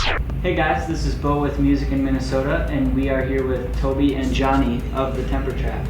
Hey guys, this is Bo with Music in Minnesota, and we are here with Toby and Johnny of the Temper Trap.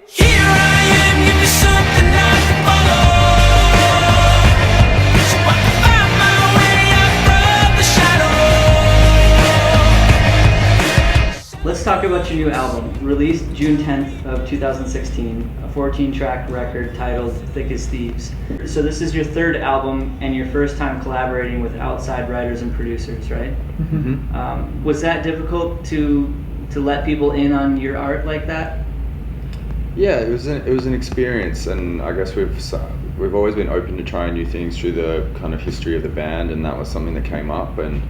Here I am, give me something I can follow, so I can find my way out from the shadow. Let's talk about your new album, released June 10th of 2016, a 14-track record titled Thick as Thieves. So this is your third album and your first time collaborating with outside writers and producers, right? Mm-hmm. Was that difficult to let people in on your art like that? Yeah, it was an experience, and I guess we've always been open to trying new things through the kind of history of the band, and that was something that came up. And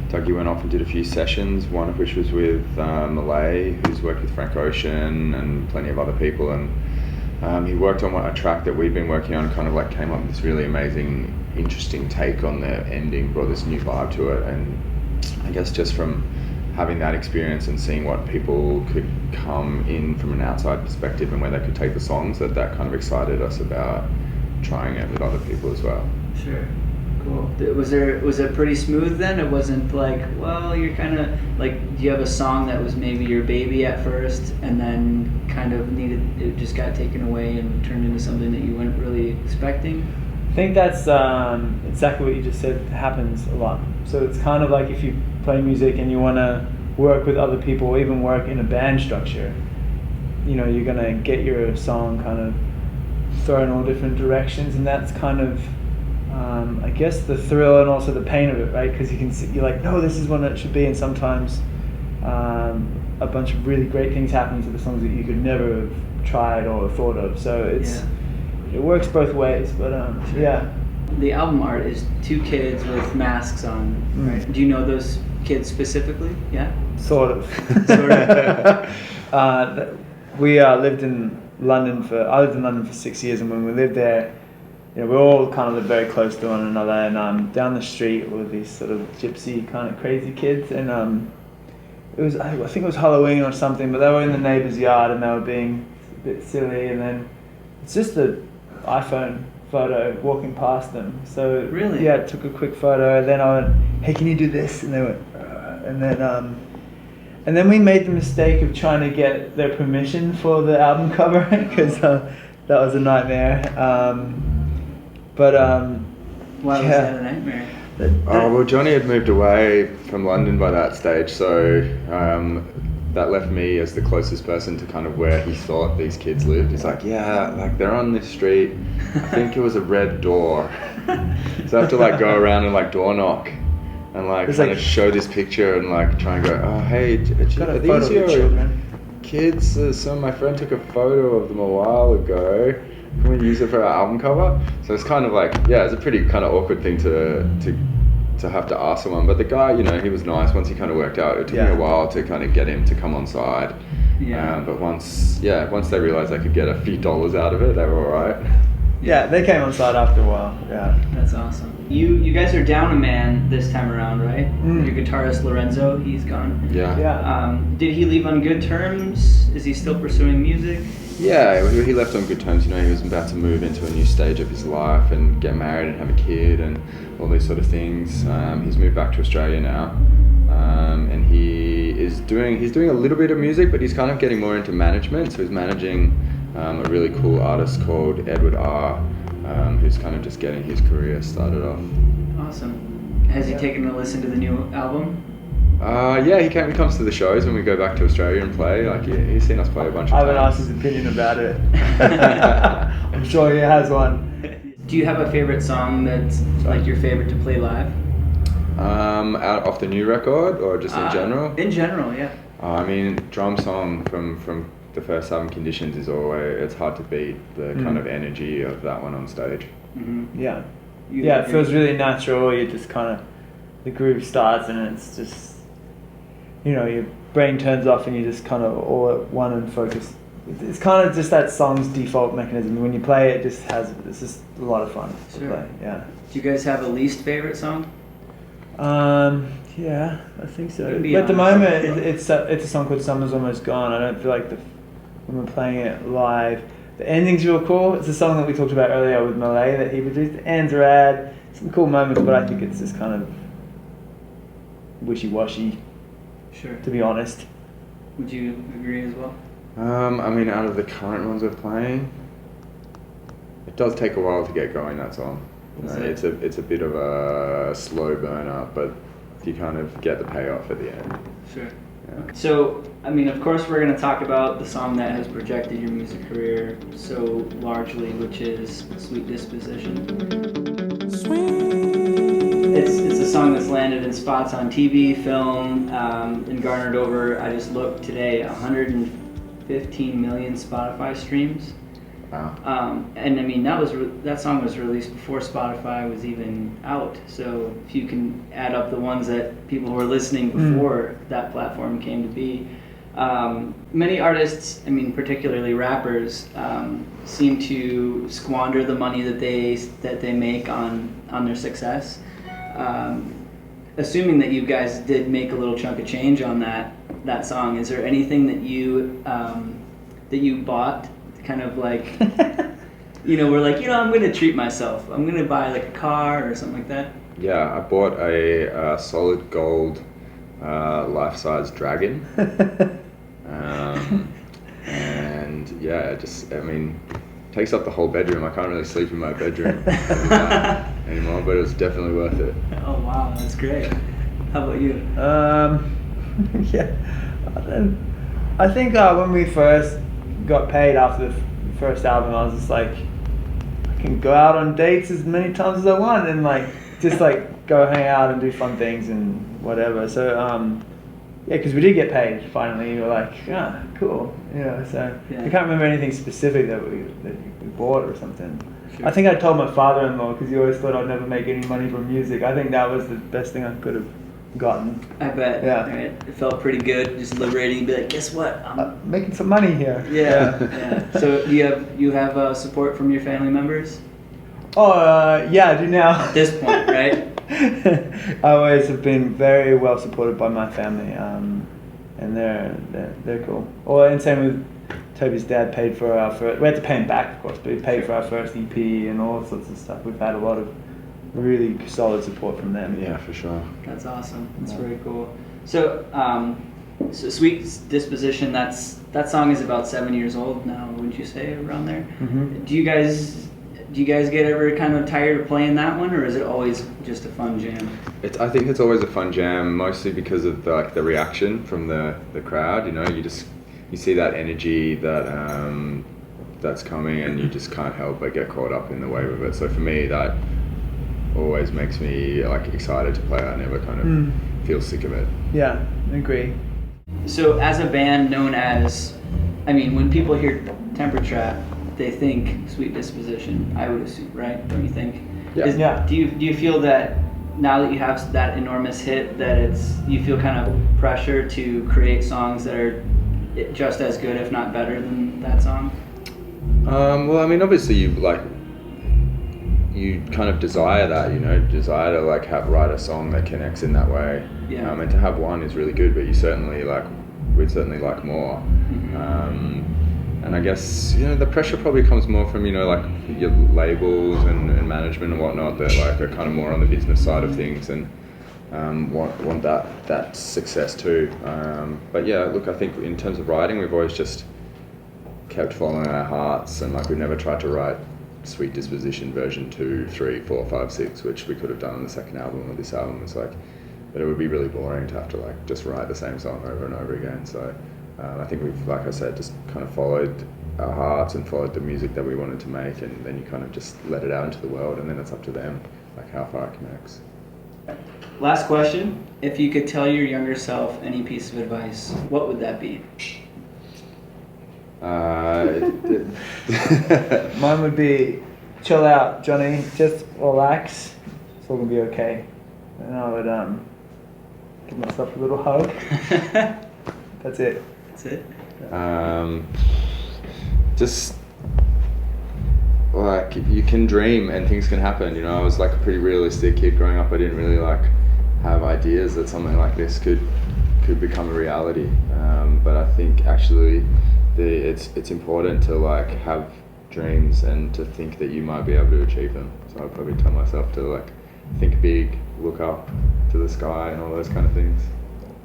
Dougie went off and did a few sessions, one of which was with Malay, who's worked with Frank Ocean and plenty of other people, and he worked on a track that we'd been working on, kind of like came up with this really amazing, interesting take on the ending, brought this new vibe to it. And I guess just from having that experience and seeing what people could come in from an outside perspective and where they could take the songs, that kind of excited us about trying it with other people as well. Sure. Cool. Was it pretty smooth then? It wasn't like, well, you're kind of like, do you have a song that was maybe your baby at first and then kind of it just got taken away and turned into something that you weren't really expecting? I think that's exactly what you just said happens a lot. So it's kind of like if you play music and you want to work with other people or even work in a band structure, you're going to get your song kind of thrown all different directions, and that's kind of I guess the thrill and also the pain of it, right? Because you're like, no, this is what it should be, and sometimes a bunch of really great things happen to the songs that you could never have tried or thought of. So it works both ways, but Sure. Yeah. The album art is two kids with masks on, right? Do you know those kids specifically? Yeah? Sort of. Sort of. We lived in London I lived in London for 6 years, and when we lived there, we all kind of lived very close to one another, and down the street were these sort of gypsy kind of crazy kids, and I think it was Halloween or something, but they were in the neighbour's yard and they were being a bit silly, and then it's just an iPhone photo walking past them. So really? Yeah, I took a quick photo, and then I went, hey, can you do this? And they went, and then we made the mistake of trying to get their permission for the album cover, because that was a nightmare. Why was that a nightmare? Well, Johnny had moved away from London by that stage, so that left me as the closest person to kind of where he thought these kids lived. He's like, yeah, like they're on this street. I think it was a red door. So I have to like go around and like door knock and like kind of show this picture and like try and go, oh hey, are these your kids? So my friend took a photo of them a while ago. Can we use it for our album cover? So it's kind of like, yeah, it's a pretty kind of awkward thing to have to ask someone. But the guy, he was nice. Once he kind of worked out, it took me a while to kind of get him to come on side. Yeah. But once they realized they could get a few dollars out of it, they were all right. Yeah, they came on side after a while. Yeah. That's awesome. You guys are down a man this time around, right? Your guitarist Lorenzo, he's gone. Yeah. Did he leave on good terms? Is he still pursuing music? Yeah, he left on good terms. He was about to move into a new stage of his life and get married and have a kid and all these sort of things. He's moved back to Australia now, and he's doing a little bit of music, but he's kind of getting more into management. So he's managing a really cool artist called Edward R, who's kind of just getting his career started off. Awesome. Has he taken a listen to the new album? Yeah, he comes to the shows when we go back to Australia and play. Like he's seen us play a bunch of times. I haven't asked his opinion about it. I'm sure he has one. Do you have a favorite song that's like your favorite to play live? Out off the new record or just in general? In general, yeah. I mean, drum song from the first album, Conditions, is always, it's hard to beat the kind of energy of that one on stage. Mm-hmm. Yeah. It feels really natural. You just kind of, the groove starts and it's just, your brain turns off and you just kind of all at one and focus. It's kind of just that song's default mechanism. When you play it, it's just a lot of fun to play. Yeah. Do you guys have a least favorite song? Yeah, I think so. At the moment, it's a song called Summer's Almost Gone. I don't feel like when we're playing it live, the ending's real cool. It's a song that we talked about earlier with Malay that he produced. The end's rad, some cool moments, but I think it's just kind of wishy-washy, Sure. to be honest. Would you agree as well? I mean, out of the current ones we're playing, it does take a while to get going, that song. You know, it's a bit of a slow burner, but you kind of get the payoff at the end. Sure. Yeah. So, I mean, of course, we're going to talk about the song that has projected your music career so largely, which is Sweet Disposition. It's a song that's landed in spots on TV, film, and garnered over, I just looked today, 115 million Spotify streams. Wow. And I mean, that song was released before Spotify was even out. So if you can add up the ones that people were listening before that platform came to be, many artists, I mean, particularly rappers, seem to squander the money that they make on their success. Assuming that you guys did make a little chunk of change on that song, is there anything that you bought? Kind of like, we're like, I'm going to treat myself. I'm going to buy like a car or something like that. Yeah, I bought a solid gold life-size dragon. And yeah, takes up the whole bedroom. I can't really sleep in my bedroom anymore, but it was definitely worth it. Oh wow, that's great. How about you? Yeah, I think when we first got paid after the first album, I was just like, I can go out on dates as many times as I want and just go hang out and do fun things and whatever. So yeah, because we did get paid finally. We were like, cool, So Yeah. I can't remember anything specific that we bought or something. Sure. I think I told my father-in-law because he always thought I'd never make any money from music. I think that was the best thing I could have gotten. I bet. Yeah. Right? It felt pretty good, just liberating. Be like, guess what? I'm Making some money here. yeah. So you have support from your family members Yeah, I do now. at this point, right? I always have been very well supported by my family, and they're cool. And same with Toby's dad. Paid for our first. We had to pay him back, of course, but he paid for our first EP and all sorts of stuff. We've had a lot of really solid support from them. Yeah, for sure. That's awesome. That's Yeah. very cool. So, so Sweet Disposition. That song is about 7 years old now. Wouldn't you say around there? Mm-hmm. Do you guys get ever kind of tired of playing that one, or is it always just a fun jam? I think it's always a fun jam, mostly because of the reaction from the crowd. You see that energy that's coming, and you just can't help but get caught up in the wave of it. So for me, that always makes me excited to play. I never kind of feel sick of it. Yeah, I agree. So as a band known as, I mean, when people hear Temper Trap, they think Sweet Disposition, I would assume, right? Don't you think? Yeah. Yeah. Do you feel that now that you have that enormous hit, that you feel kind of pressure to create songs that are just as good, if not better, than that song? Well, I mean, obviously you kind of desire that, desire to write a song that connects in that way. Yeah. And to have one is really good, but we'd certainly like more. Mm-hmm. And I guess the pressure probably comes more from your labels and management and whatnot that are kind of more on the business side of things and want that success too. But yeah, look, I think in terms of writing, we've always just kept following our hearts, and we've never tried to write Sweet Disposition version 2, 3, 4, 5, 6, which we could have done on the second album or this album. It's but it would be really boring to have to just write the same song over and over again. So I think we've, like I said, just kind of followed our hearts and followed the music that we wanted to make, and then you kind of just let it out into the world, and then it's up to them how far it connects. Last question. If you could tell your younger self any piece of advice, what would that be? Mine would be, chill out, Johnny. Just relax. It's all gonna be okay. And I would give myself a little hug. That's it. That's it? Just you can dream and things can happen. I was a pretty realistic kid growing up. I didn't really have ideas that something like this could become a reality. But I think actually it's important to have dreams and to think that you might be able to achieve them. So I'd probably tell myself to think big, look up, to the sky and all those kind of things.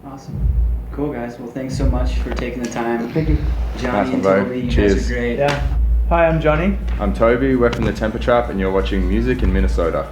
Awesome. Cool, guys. Well, thanks so much for taking the time. Thank you. Johnny Nice and one, bro. Toby, you Cheers. guys are great. Yeah. Hi, I'm Johnny. I'm Toby, we're from the Temper Trap, and you're watching Music in Minnesota.